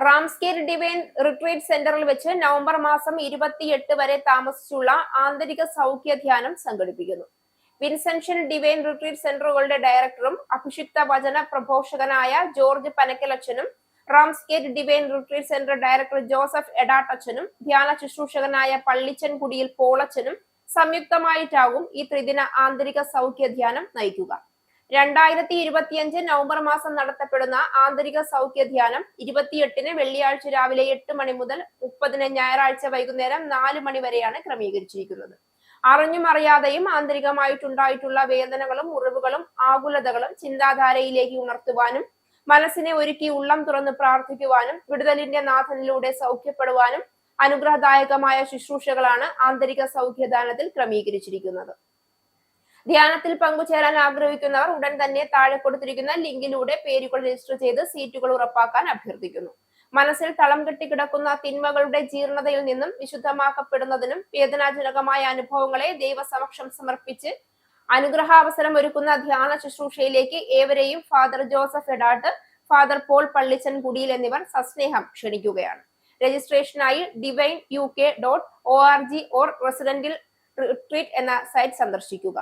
റാംസ്കേർ divine retreat സെന്ററിൽ വെച്ച് November മാസം 28 വരെ താമസിച്ചുള്ള ആന്തരിക സൗഖ്യ ധ്യാനം സംഘടിപ്പിക്കുന്നു. വിൻസെൻഷ്യൽ ഡിവൈൻ റിട്രീറ്റ് സെന്ററുകളുടെ ഡയറക്ടറും അഭിഷിക്ത വചന പ്രഘോഷകനായ ജോർജ് പനക്കലച്ചനും Ramsgate divine retreat centre director Joseph എഡാട്ടച്ചനും ധ്യാന ശുശ്രൂഷകനായ പള്ളിച്ചൻ കുടിയിൽ പോളച്ചനും സംയുക്തമായിട്ടാകും ഈ ത്രിദിന ആന്തരിക സൗഖ്യ ധ്യാനം നയിക്കുക. 2025 നവംബർ മാസം നടത്തപ്പെടുന്ന ആന്തരിക സൗഖ്യ ധ്യാനം 28-ന് വെള്ളിയാഴ്ച രാവിലെ 8 മണി മുതൽ 30-ന് ഞായറാഴ്ച വൈകുന്നേരം 4 മണി വരെയാണ് ക്രമീകരിച്ചിരിക്കുന്നത്. അറിഞ്ഞും അറിയാതെയും ആന്തരികമായിട്ടുണ്ടായിട്ടുള്ള വേദനകളും മുറിവുകളും ആകുലതകളും ചിന്താധാരയിലേക്ക് ഉണർത്തുവാനും മനസ്സിനെ ഒരുക്കി ഉള്ളം തുറന്ന് പ്രാർത്ഥിക്കുവാനും വിടുതലിന്റെ നാഥനിലൂടെ സൗഖ്യപ്പെടുവാനും അനുഗ്രഹദായകമായ ശുശ്രൂഷകളാണ് ആന്തരിക സൗഖ്യദാനത്തിൽ ക്രമീകരിച്ചിരിക്കുന്നത്. ധ്യാനത്തിൽ പങ്കുചേരാൻ ആഗ്രഹിക്കുന്നവർ ഉടൻ തന്നെ താഴെ കൊടുത്തിരിക്കുന്ന ലിങ്കിലൂടെ പേരുകൾ രജിസ്റ്റർ ചെയ്ത് സീറ്റുകൾ ഉറപ്പാക്കാൻ അഭ്യർത്ഥിക്കുന്നു. മനസ്സിൽ തളം കെട്ടിക്കിടക്കുന്ന തിന്മകളുടെ ജീർണതയിൽ നിന്നും വിശുദ്ധമാക്കപ്പെടുന്നതിനും വേദനാജനകമായ അനുഭവങ്ങളെ ദൈവസമക്ഷം സമർപ്പിച്ച് അനുഗ്രഹാവസരം ഒരുക്കുന്ന ധ്യാന ശുശ്രൂഷയിലേക്ക് ഏവരെയും father Joseph Edatt, father Paul പള്ളിച്ചൻ കുടിയിൽ എന്നിവർ സസ്നേഹം ക്ഷണിക്കുകയാണ്. രജിസ്ട്രേഷനായി divine.uk.org ഓർ റെസിഡന്റിൽ റിട്രീറ്റ് എന്ന സൈറ്റ് സന്ദർശിക്കുക.